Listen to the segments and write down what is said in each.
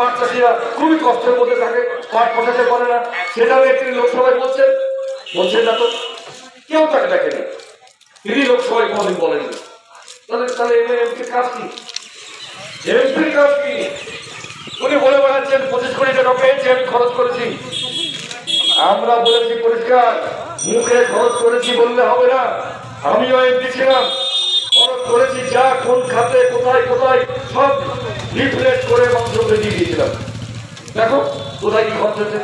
পাট চাষিরা খুবই কষ্টের মধ্যে থাকে, পাট পচাতে পারে না, সেটাও একটি লোকসভায় বলছেন না তো, কেউ তাকে দেখেনি, তিনি লোকসভায় কোনদিন বলেননি। তাহলে এমপির কাজ কি? এমপির কাজ কি? উনি বলে বেড়াচ্ছেন 25 কোটি টাকা পেয়েছি, আমি খরচ করেছি। আমরা বলেছি পরিষ্কার, মুখে খরচ করেছি বললে হবে না। আমিও এমপি ছিলাম, খরচ করেছি যা কোন খাতে কোথায় কোথায় সব লিফলেট করে মানুষকে দিয়ে দিয়েছিলাম। দেখো কোথায় কি খরচ হচ্ছে,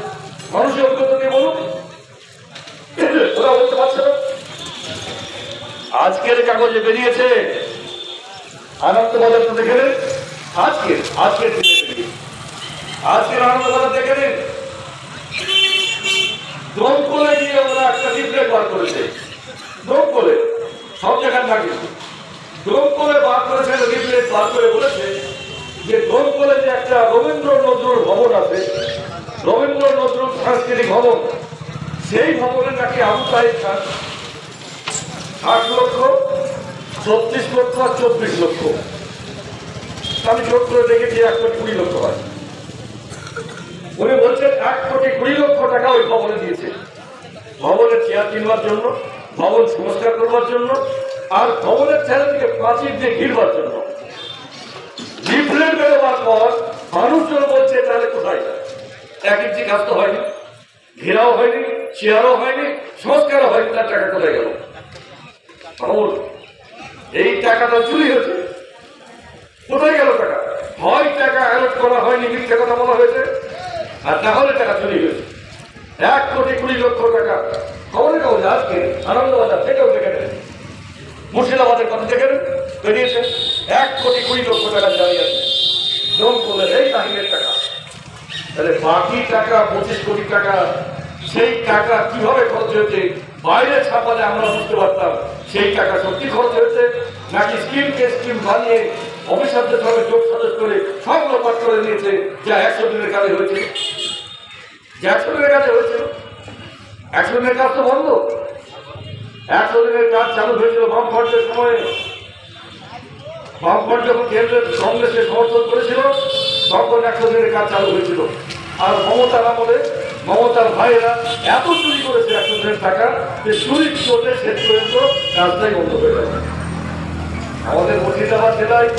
মানুষের অভিজ্ঞতা দিয়ে বলুন, ওরা বলতে পারছে না। আজকের কাগজে বেরিয়েছে, আনন্দবাজার তো দেখে নেন, আজকের আনন্দবাজার দেখে নেন, দমকলে গিয়ে ওরা একটা লিফলেট বার করেছে, দমকলে সব জায়গায় থাকে, দমকলে বার করেছে লিফলেট বার করে বলেছে যে দমকলে যে একটা রবীন্দ্র নজরুল ভবন আছে, রবীন্দ্র নজরুল সাংস্কৃতিক ভবন, সেই ভবনে নাকি আবু তাহের খান 60 লক্ষ, 36 লক্ষ আর 24 লক্ষ, আমি যোগ করে দেখেছি 1 কোটি 20 লক্ষ হয়। উনি বলছেন 1 কোটি 20 লক্ষ টাকা ওই ভবনে দিয়েছে, ভবনের চেয়ার কিনবার জন্য, ভবন সংস্কার করবার জন্য, আর ভবনের চারিদিকে প্রাচীর দিয়ে ঘিরবার জন্য। লিফলেট বেরোবার পর মানুষজন বলছে তাহলে কোথায়, 1 ইঞ্চি কাজ তো হয়নি, ঘেরাও হয়নি, চেয়ারও হয়নি, সংস্কারও হয়নি, তার টাকা কোথায় গেল? এই টাকাটা চুরি হয়েছে, কোথায় গেল টাকা? হয় টাকা অ্যালট করা হয়নি, মিথ্যে কথা বলা হয়েছে, আর তাহলে টাকা চুরি হয়েছে। 1 কোটি 20 লক্ষ টাকা খবরের কাগজ আজকে আনন্দবাজার থেকেও দেখে নেন, মুর্শিদাবাদের কথা দেখে নেন, বেরিয়েছে 1 কোটি 20 লক্ষ টাকা দাঁড়িয়ে আছে দমকলের এই কাহিনের টাকা। তাহলে বাকি টাকা 25 কোটি টাকা, সেই টাকা কিভাবে খরচ হয়েছে বাইরে ছাপালে আমরা বুঝতে পারতাম সেই টাকা সত্যি খরচ হয়েছে নাকি স্কিম বানিয়ে অফিসারদের সঙ্গে যোগ সাজস করে সব লোপাট করে নিয়েছে, যা 100 দিনের কাজে হয়েছে, যা 100 দিনের কাজে হয়েছিল। 100 দিনের কাজ তো বন্ধ, 100 দিনের কাজ চালু হয়েছিল বামফ্রন্টের সময়ে। বামফ্রন্ট যখন কেন্দ্রের কংগ্রেসকে সমর্থন করেছিল তখন 100 দিনের কাজ চালু হয়েছিল। আর মমতার আমলে মমতার ভাইয়েরা এত চুরি করেছে 100 দিনের টাকা যে চুরির চোটে শেষ পর্যন্ত কাজটাই বন্ধ হয়ে গেছে। আমাদের মুর্শিদাবাদ জেলায়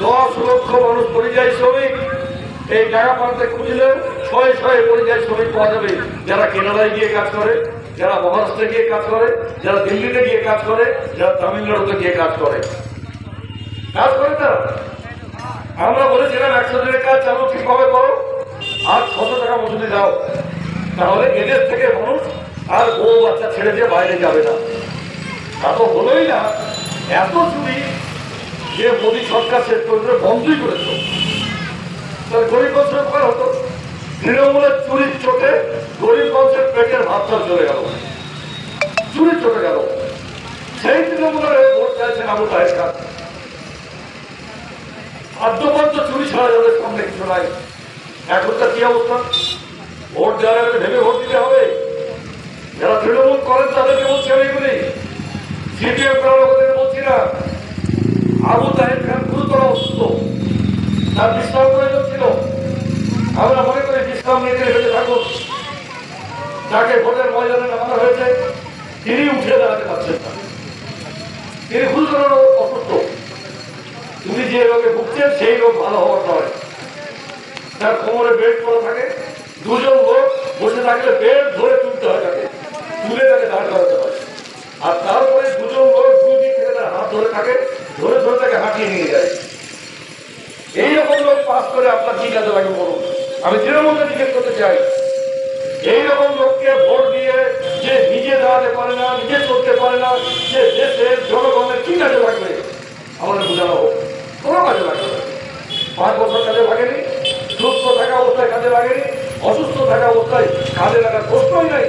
10 লক্ষ মানুষ পরিযায়ী শ্রমিক, এই জায়গা প্রান্তে খুঁজলে 600 পরিযায়ী শ্রমিক পাওয়া যাবে, যারা কেরালায় গিয়ে কাজ করে, যারা মহারাষ্ট্রে গিয়ে কাজ করে, যারা দিল্লিতে গিয়ে কাজ করে, যারা তামিলনাড়ুতে গিয়ে কাজ করে তারা। আমরা বলেছিলাম 100 দিনের কাজ চালু ঠিকভাবে করো, আর 600 টাকা মজুরি দাও, তাহলে এদের থেকে মানুষ আর বউ বাচ্চা ছেড়ে দিয়ে বাইরে যাবে না। তা তো হলোই না, এত চুরি যে মোদী সরকার শেষ পর্যন্ত বন্ধই করেছিল। তাহলে গরিব মানুষের উপকার হতো, তৃণমূলের চুরির চোটে গরিব মানুষের পেটের ভাবটা চলে গেল, চুরি চলে গেল। সেই তৃণমূলের ভোট চাইছেন আবু তাহের খান। আদ্যপর্য চুরি ছাড়া যাদের সামনে কিছু নাই। এখনকার কি অবস্থা? ভোট দেওয়ার আগে ভেবে ভোট দিতে হবে। যারা তৃণমূল করেন তাদেরকে বলছি আমি, এগুলি সিপিএম করার লোকদের বলছি না। আবু তাহের খান গুরুতর অসুস্থ, তার বিশ্রাম প্রয়োজন ছিল। আমরা মনে করি বিশ্রাম নিয়ে বেঁচে থাকুন। যাকে ভোটের ময়দানে নামানো হয়েছে তিনি উঠে দাঁড়াতে পারছেন না, তিনি গুরুতর অসুস্থ। তুমি যে রোগে ভুগছেন সেই রোগ ভালো হওয়ার নয়। তার কোমরে বেল্ট করা থাকে, 2 জন লোক বসে থাকলে বেল্ট ধরে তুলতে হয়, তাকে তুলে তাকে দাঁড় করাতে হয়। আর তারপরে 2 জন লোক 2 দিক থেকে তার হাত ধরে থাকে, ধরে ধরে তাকে হাঁটিয়ে নিয়ে যায়। এইরকম লোক পাস করে আপনার কি কাজে লাগবে বলুন? আমি তৃণমূলকে জিজ্ঞেস করতে চাই, এইরকম লোককে ভোট দিয়ে যে নিজে দাঁড়াতে পারে না, নিজে চলতে পারে না, যে দেশের জনগণের কি কাজে লাগবে আমাদের বোঝানো হোক। কোনো কাজে লাগবে না। 5 বছর কাজে লাগেনি, সুস্থ থাকা অবস্থায় কাজে লাগেনি, অসুস্থ থাকা অবস্থায় কাজে লাগার প্রশ্নই নাই।